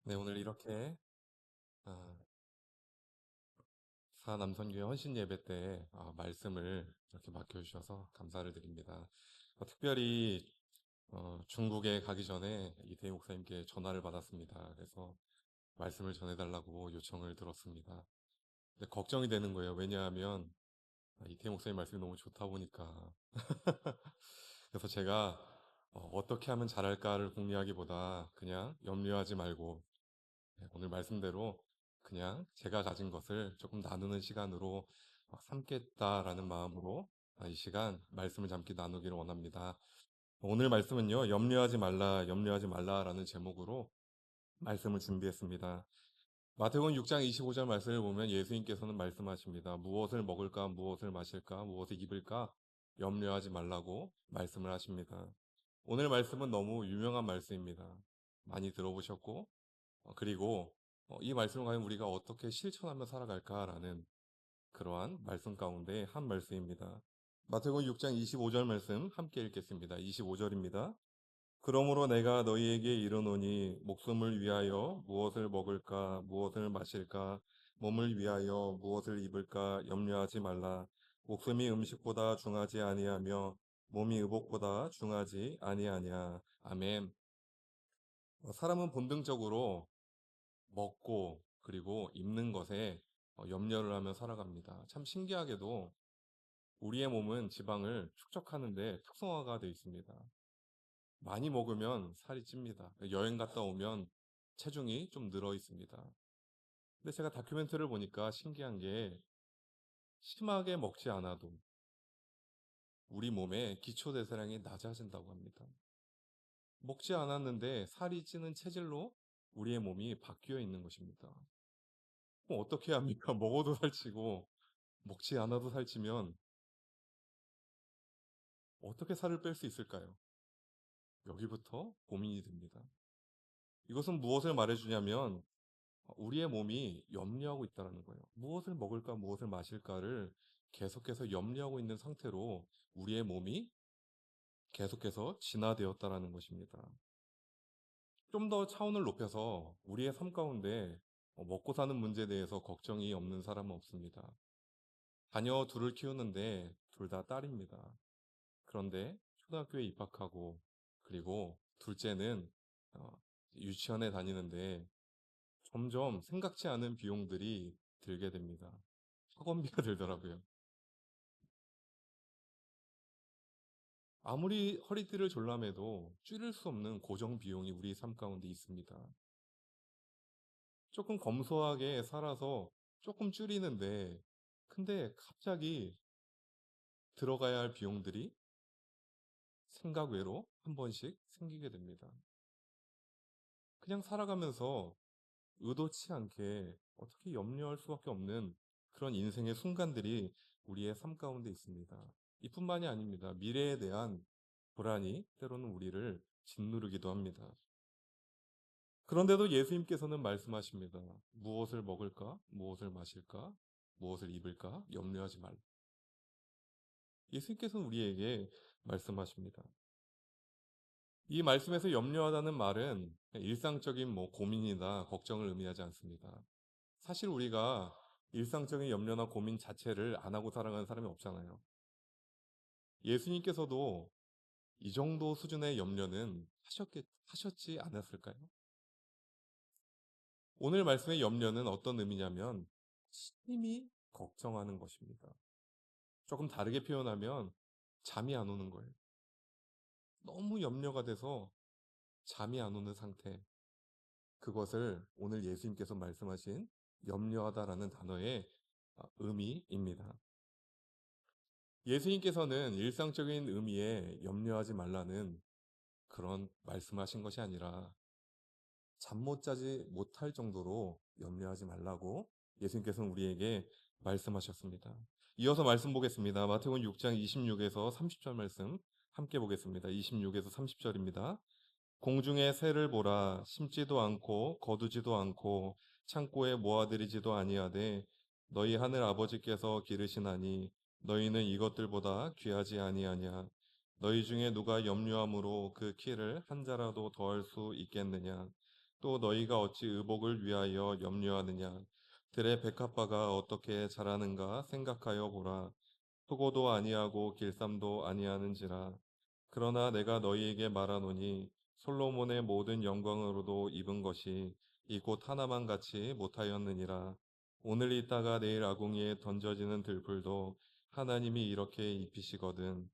네, 오늘 이렇게 아, 사남선교회 헌신 예배 때 말씀을 이렇게 맡겨주셔서 감사를 드립니다. 특별히 중국에 가기 전에 이태희 목사님께 전화를 받았습니다. 그래서 말씀을 전해달라고 요청을 들었습니다. 근데 걱정이 되는 거예요. 왜냐하면 이태희 목사님 말씀이 너무 좋다 보니까. 그래서 제가 어떻게 하면 잘할까를 궁리하기보다 그냥 염려하지 말고 오늘 말씀대로 그냥 제가 가진 것을 조금 나누는 시간으로 삼겠다라는 마음으로 이 시간 말씀을 잠시 나누기를 원합니다. 오늘 말씀은요, 염려하지 말라라는 제목으로 말씀을 준비했습니다. 마태복음 6장 25절 말씀을 보면 예수님께서는 말씀하십니다. 무엇을 먹을까, 무엇을 마실까, 무엇을 입을까 염려하지 말라고 말씀을 하십니다. 오늘 말씀은 너무 유명한 말씀입니다. 많이 들어보셨고 그리고 이 말씀을 과연 우리가 어떻게 실천하며 살아갈까라는 그러한 말씀 가운데 한 말씀입니다. 마태복음 6장 25절 말씀 함께 읽겠습니다. 25절입니다. 그러므로 내가 너희에게 이르노니 목숨을 위하여 무엇을 먹을까 무엇을 마실까 몸을 위하여 무엇을 입을까 염려하지 말라. 목숨이 음식보다 중하지 아니하며 몸이 의복보다 중하지 아니하냐. 아멘. 사람은 본능적으로 먹고 그리고 입는 것에 염려를 하며 살아갑니다. 참 신기하게도 우리의 몸은 지방을 축적하는 데 특성화가 되어 있습니다. 많이 먹으면 살이 찝니다. 여행 갔다 오면 체중이 좀 늘어 있습니다. 근데 제가 다큐멘터리를 보니까 신기한 게 심하게 먹지 않아도 우리 몸의 기초대사량이 낮아진다고 합니다. 먹지 않았는데 살이 찌는 체질로 우리의 몸이 바뀌어 있는 것입니다. 그럼 어떻게 합니까? 먹어도 살찌고 먹지 않아도 살찌면 어떻게 살을 뺄 수 있을까요? 여기부터 고민이 됩니다. 이것은 무엇을 말해주냐면 우리의 몸이 염려하고 있다는 거예요. 무엇을 먹을까, 무엇을 마실까를 계속해서 염려하고 있는 상태로 우리의 몸이 계속해서 진화되었다는 것입니다. 좀 더 차원을 높여서 우리의 삶 가운데 먹고 사는 문제에 대해서 걱정이 없는 사람은 없습니다. 자녀 둘을 키우는데 둘 다 딸입니다. 그런데 초등학교에 입학하고 그리고 둘째는 어, 유치원에 다니는데 점점 생각지 않은 비용들이 들게 됩니다. 학원비가 들더라고요. 아무리 허리띠를 졸라매도 줄일 수 없는 고정 비용이 우리 삶 가운데 있습니다. 조금 검소하게 살아서 조금 줄이는데 근데 갑자기 들어가야 할 비용들이 생각 외로 한 번씩 생기게 됩니다. 그냥 살아가면서 의도치 않게 어떻게 염려할 수밖에 없는 그런 인생의 순간들이 우리의 삶 가운데 있습니다. 이뿐만이 아닙니다. 미래에 대한 불안이 때로는 우리를 짓누르기도 합니다. 그런데도 예수님께서는 말씀하십니다. 무엇을 먹을까? 무엇을 마실까? 무엇을 입을까? 염려하지 말라. 예수님께서는 우리에게 말씀하십니다. 이 말씀에서 염려하다는 말은 일상적인 고민이나 걱정을 의미하지 않습니다. 사실 우리가 일상적인 염려나 고민 자체를 안 하고 살아가는 사람이 없잖아요. 예수님께서도 이 정도 수준의 염려는 하셨지 않았을까요? 오늘 말씀의 염려는 어떤 의미냐면 심히 걱정하는 것입니다. 조금 다르게 표현하면 잠이 안 오는 거예요. 너무 염려가 돼서 잠이 안 오는 상태. 그것을 오늘 예수님께서 말씀하신 염려하다라는 단어의 의미입니다. 예수님께서는 일상적인 의미의 염려하지 말라는 그런 말씀하신 것이 아니라 잠 못 자지 못할 정도로 염려하지 말라고 예수님께서는 우리에게 말씀하셨습니다. 이어서 말씀 보겠습니다. 마태복음 6장 26에서 30절 말씀 함께 보겠습니다. 26에서 30절입니다. 공중의 새를 보라. 심지도 않고 거두지도 않고 창고에 모아들이지도 아니하되 너희 하늘 아버지께서 기르시나니 너희는 이것들보다 귀하지 아니하냐. 너희 중에 누가 염려함으로 그 키를 한 자라도 더할 수 있겠느냐. 또 너희가 어찌 의복을 위하여 염려하느냐? 들의 백합화가 어떻게 자라는가 생각하여 보라. 수고도 아니하고 길쌈도 아니하는지라. 그러나 내가 너희에게 말하노니 솔로몬의 모든 영광으로도 입은 것이 이 곳 하나만 같이 못하였느니라. 오늘 있다가 내일 아궁이에 던져지는 들풀도 하나님이 이렇게 입히시거든.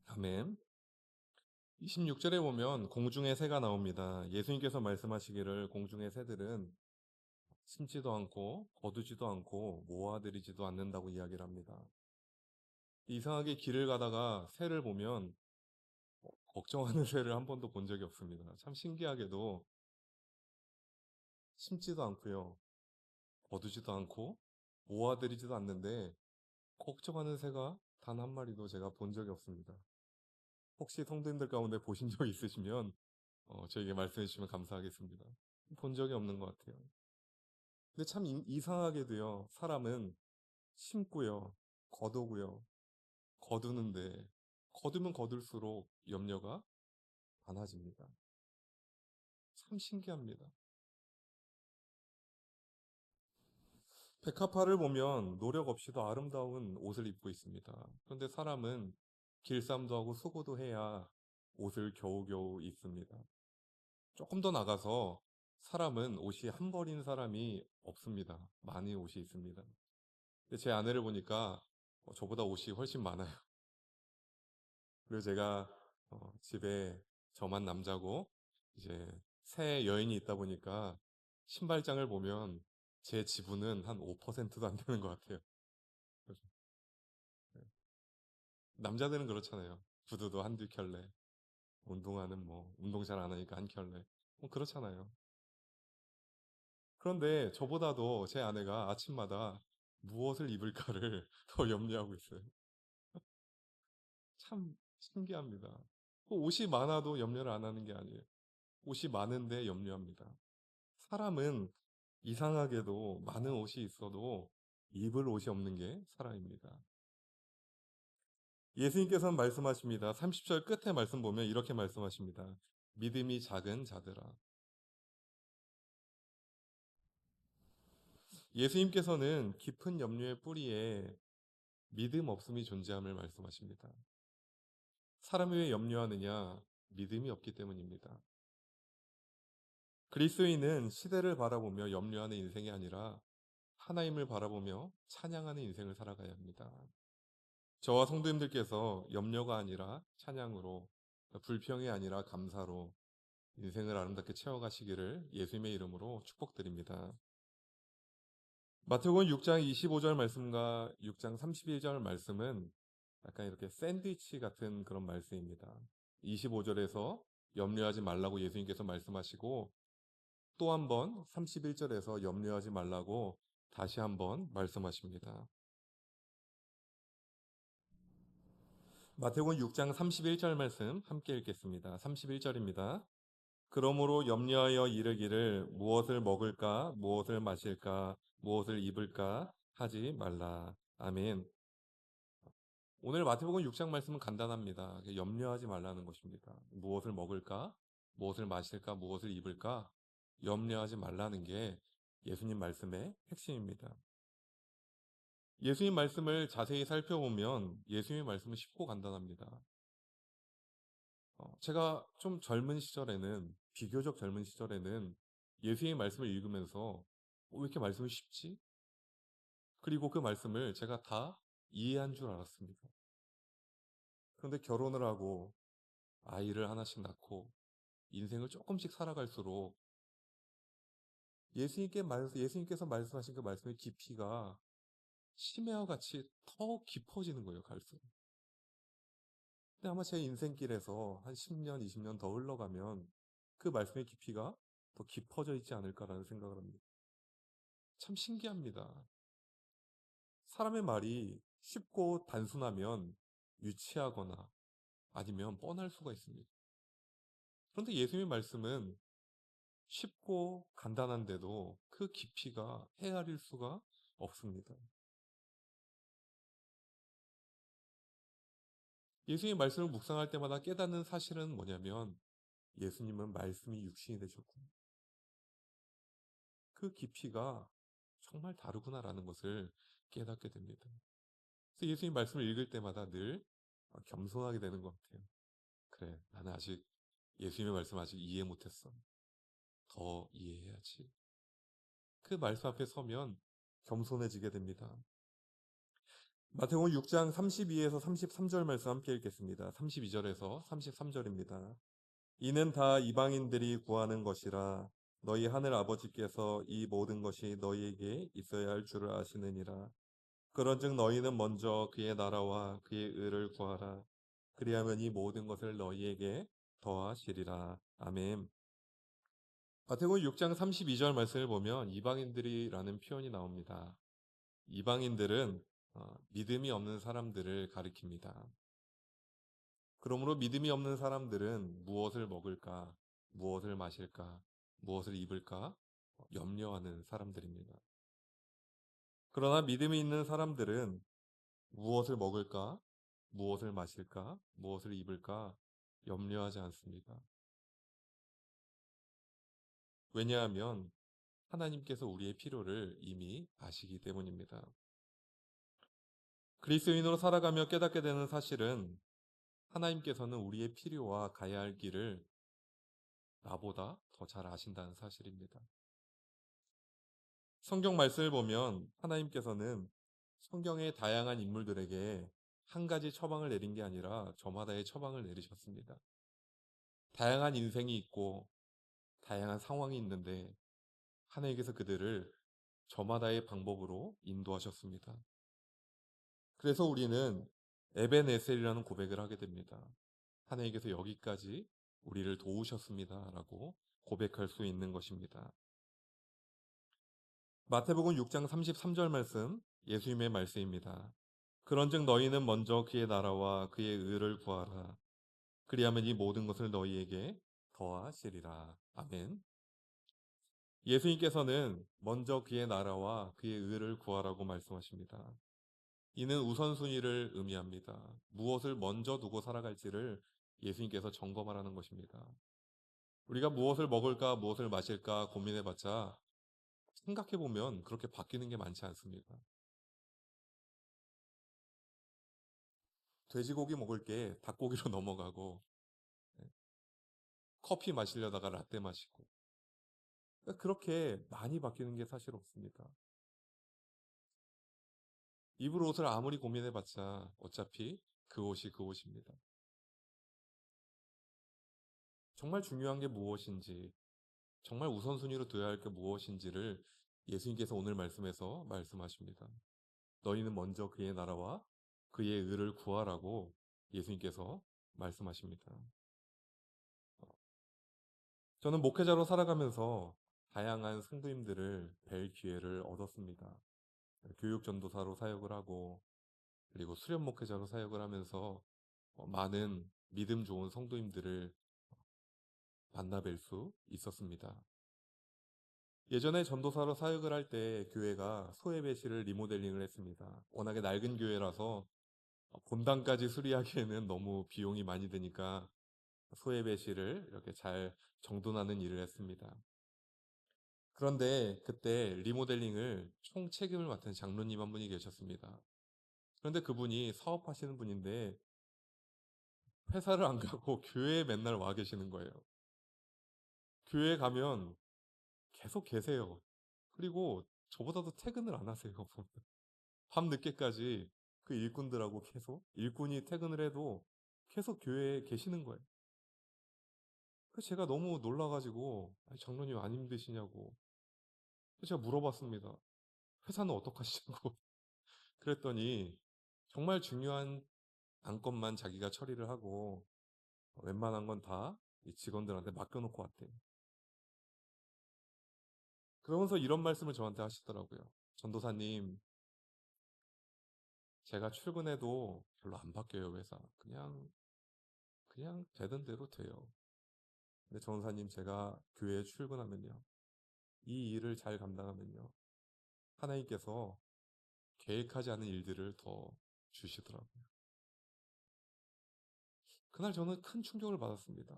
아멘. 26절에 보면 공중의 새가 나옵니다. 예수님께서 말씀하시기를 공중의 새들은 심지도 않고 거두지도 않고 모아들이지도 않는다고 이야기를 합니다. 이상하게 길을 가다가 새를 보면 걱정하는 새를 한 번도 본 적이 없습니다. 참 신기하게도 심지도 않고요. 거두지도 않고 모아들이지도 않는데 걱정하는 새가 단 한 마리도 제가 본 적이 없습니다. 혹시 성도님들 가운데 보신 적 있으시면 저에게 말씀해 주시면 감사하겠습니다. 본 적이 없는 것 같아요. 근데 참 이상하게도요. 사람은 심고요. 거두고요. 거두는데 거두면 거둘수록 염려가 많아집니다. 참 신기합니다. 백합화를 보면 노력 없이도 아름다운 옷을 입고 있습니다. 그런데 사람은 길쌈도 하고 수고도 해야 옷을 겨우겨우 입습니다. 조금 더 나가서 사람은 옷이 한 벌인 사람이 없습니다. 많이 옷이 있습니다. 근데 제 아내를 보니까 저보다 옷이 훨씬 많아요. 그리고 제가 집에 저만 남자고 이제 새 여인이 있다 보니까 신발장을 보면 제 지분은 한 5%도 안 되는 것 같아요. 그래서, 네. 남자들은 그렇잖아요. 구두도 한두 켤레, 운동화는 뭐 운동 잘 안 하니까 한 켤레. 뭐 그렇잖아요. 그런데 저보다도 제 아내가 아침마다 무엇을 입을까를 더 염려하고 있어요. 참 신기합니다. 옷이 많아도 염려를 안 하는 게 아니에요. 옷이 많은데 염려합니다. 사람은 이상하게도 많은 옷이 있어도 입을 옷이 없는 게 사람입니다. 예수님께서는 말씀하십니다. 30절 끝에 말씀 보면 이렇게 말씀하십니다. 믿음이 작은 자들아. 예수님께서는 깊은 염려의 뿌리에 믿음 없음이 존재함을 말씀하십니다. 사람이 왜 염려하느냐? 믿음이 없기 때문입니다. 그리스도인은 시대를 바라보며 염려하는 인생이 아니라 하나님을 바라보며 찬양하는 인생을 살아가야 합니다. 저와 성도님들께서 염려가 아니라 찬양으로, 불평이 아니라 감사로 인생을 아름답게 채워가시기를 예수님의 이름으로 축복드립니다. 마태복음 6장 25절 말씀과 6장 31절 말씀은 약간 이렇게 샌드위치 같은 그런 말씀입니다. 25절에서 염려하지 말라고 예수님께서 말씀하시고 또 한 번 31절에서 염려하지 말라고 다시 한번 말씀하십니다. 마태복음 6장 31절 말씀 함께 읽겠습니다. 31절입니다. 그러므로 염려하여 이르기를 무엇을 먹을까, 무엇을 마실까, 무엇을 입을까 하지 말라. 아멘. 오늘 마태복음 6장 말씀은 간단합니다. 염려하지 말라는 것입니다. 무엇을 먹을까, 무엇을 마실까, 무엇을 입을까 염려하지 말라는 게 예수님 말씀의 핵심입니다. 예수님 말씀을 자세히 살펴보면 예수님 말씀은 쉽고 간단합니다. 제가 좀 젊은 시절에는, 비교적 젊은 시절에는 예수님 말씀을 읽으면서 왜 이렇게 말씀이 쉽지? 그리고 그 말씀을 제가 다 이해한 줄 알았습니다. 그런데 결혼을 하고 아이를 하나씩 낳고 인생을 조금씩 살아갈수록 예수님께서 말씀하신 그 말씀의 깊이가 심해와 같이 더 깊어지는 거예요, 갈수록. 근데 아마 제 인생길에서 한 10년, 20년 더 흘러가면 그 말씀의 깊이가 더 깊어져 있지 않을까라는 생각을 합니다. 참 신기합니다. 사람의 말이 쉽고 단순하면 유치하거나 아니면 뻔할 수가 있습니다. 그런데 예수님의 말씀은 쉽고 간단한데도 그 깊이가 헤아릴 수가 없습니다. 예수님의 말씀을 묵상할 때마다 깨닫는 사실은 뭐냐면 예수님은 말씀이 육신이 되셨고 그 깊이가 정말 다르구나라는 것을 깨닫게 됩니다. 그래서 예수님 말씀을 읽을 때마다 늘 겸손하게 되는 것 같아요. 그래, 나는 아직 예수님의 말씀 아직 이해 못했어. 더 이해해야지. 그 말씀 앞에 서면 겸손해지게 됩니다. 마태복음 6장 32에서 33절 말씀 함께 읽겠습니다. 32절에서 33절입니다. 이는 다 이방인들이 구하는 것이라 너희 하늘 아버지께서 이 모든 것이 너희에게 있어야 할 줄을 아시느니라. 그런즉 너희는 먼저 그의 나라와 그의 의를 구하라. 그리하면 이 모든 것을 너희에게 더하시리라. 아멘. 마태복음 6장 32절 말씀을 보면 이방인들이라는 표현이 나옵니다. 이방인들은 믿음이 없는 사람들을 가리킵니다. 그러므로 믿음이 없는 사람들은 무엇을 먹을까, 무엇을 마실까, 무엇을 입을까 염려하는 사람들입니다. 그러나 믿음이 있는 사람들은 무엇을 먹을까, 무엇을 마실까, 무엇을 입을까 염려하지 않습니다. 왜냐하면 하나님께서 우리의 필요를 이미 아시기 때문입니다. 그리스도인으로 살아가며 깨닫게 되는 사실은 하나님께서는 우리의 필요와 가야 할 길을 나보다 더 잘 아신다는 사실입니다. 성경 말씀을 보면 하나님께서는 성경의 다양한 인물들에게 한 가지 처방을 내린 게 아니라 저마다의 처방을 내리셨습니다. 다양한 인생이 있고 다양한 상황이 있는데 하나님께서 그들을 저마다의 방법으로 인도하셨습니다. 그래서 우리는 에벤에셀이라는 고백을 하게 됩니다. 하나님께서 여기까지 우리를 도우셨습니다. 라고 고백할 수 있는 것입니다. 마태복음 6장 33절 말씀, 예수님의 말씀입니다. 그런즉 너희는 먼저 그의 나라와 그의 의를 구하라. 그리하면 이 모든 것을 너희에게 더하시리라. 아멘. 예수님께서는 먼저 그의 나라와 그의 의를 구하라고 말씀하십니다. 이는 우선순위를 의미합니다. 무엇을 먼저 두고 살아갈지를 예수님께서 점검하라는 것입니다. 우리가 무엇을 먹을까, 무엇을 마실까 고민해봤자 생각해보면 그렇게 바뀌는 게 많지 않습니다. 돼지고기 먹을 게 닭고기로 넘어가고 커피 마시려다가 라떼 마시고 그러니까 그렇게 많이 바뀌는 게 사실 없습니다. 입을 옷을 아무리 고민해봤자 어차피 그 옷이 그 옷입니다. 정말 중요한 게 무엇인지 정말 우선순위로 둬야 할 게 무엇인지를 예수님께서 오늘 말씀에서 말씀하십니다. 너희는 먼저 그의 나라와 그의 의를 구하라고 예수님께서 말씀하십니다. 저는 목회자로 살아가면서 다양한 성도님들을 뵐 기회를 얻었습니다. 교육 전도사로 사역을 하고 그리고 수련 목회자로 사역을 하면서 많은 믿음 좋은 성도님들을 만나 뵐 수 있었습니다. 예전에 전도사로 사역을 할 때 교회가 소예배실을 리모델링을 했습니다. 워낙에 낡은 교회라서 본당까지 수리하기에는 너무 비용이 많이 드니까 소예배실을 이렇게 잘 정돈하는 일을 했습니다. 그런데 그때 리모델링을 총 책임을 맡은 장로님 한 분이 계셨습니다. 그런데 그분이 사업하시는 분인데 회사를 안 가고 교회에 맨날 와 계시는 거예요. 교회에 가면 계속 계세요. 그리고 저보다도 퇴근을 안 하세요. 밤 늦게까지 그 일꾼들하고 계속 일꾼이 퇴근을 해도 계속 교회에 계시는 거예요. 그래서 제가 너무 놀라가지고 아니, 장로님 안 힘드시냐고 제가 물어봤습니다. 회사는 어떡하시냐고 그랬더니 정말 중요한 안건만 자기가 처리를 하고 웬만한 건 다 직원들한테 맡겨놓고 왔대요. 그러면서 이런 말씀을 저한테 하시더라고요. 전도사님, 제가 출근해도 별로 안 바뀌어요, 회사. 그냥 되던 대로 돼요. 근데 전도사님, 제가 교회에 출근하면요. 이 일을 잘 감당하면요. 하나님께서 계획하지 않은 일들을 더 주시더라고요. 그날 저는 큰 충격을 받았습니다.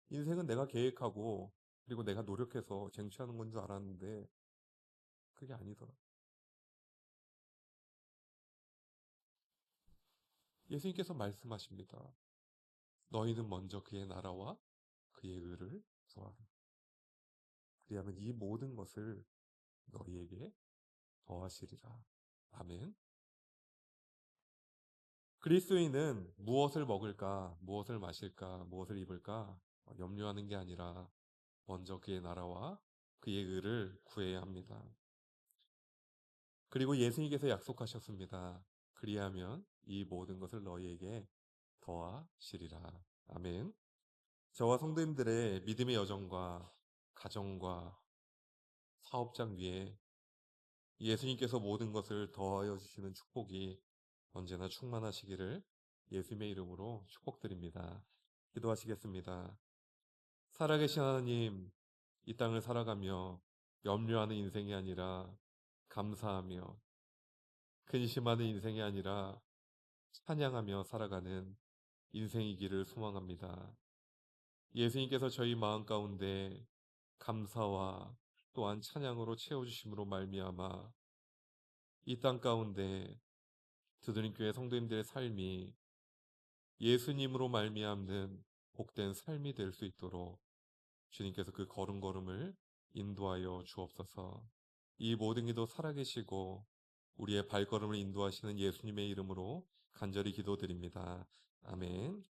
인생은 내가 계획하고 그리고 내가 노력해서 쟁취하는 건 줄 알았는데 그게 아니더라. 예수님께서 말씀하십니다. 너희는 먼저 그의 나라와 그의 의를 구하라. 그리하면 이 모든 것을 너희에게 더하시리라. 아멘. 그리스도인은 무엇을 먹을까, 무엇을 마실까, 무엇을 입을까 염려하는 게 아니라 먼저 그의 나라와 그의 의를 구해야 합니다. 그리고 예수님께서 약속하셨습니다. 그리하면 이 모든 것을 너희에게 더하시리라. 아멘. 저와 성도님들의 믿음의 여정과 가정과 사업장 위에 예수님께서 모든 것을 더하여 주시는 축복이 언제나 충만하시기를 예수님의 이름으로 축복드립니다. 기도하시겠습니다. 살아계신 하나님, 이 땅을 살아가며 염려하는 인생이 아니라 감사하며 근심하는 인생이 아니라 찬양하며 살아가는 인생이기를 소망합니다. 예수님께서 저희 마음 가운데 감사와 또한 찬양으로 채워주심으로 말미암아 이 땅 가운데 두드림교회 성도님들의 삶이 예수님으로 말미암는 복된 삶이 될 수 있도록 주님께서 그 걸음걸음을 인도하여 주옵소서. 이 모든 기도 살아계시고 우리의 발걸음을 인도하시는 예수님의 이름으로 간절히 기도드립니다. 아멘.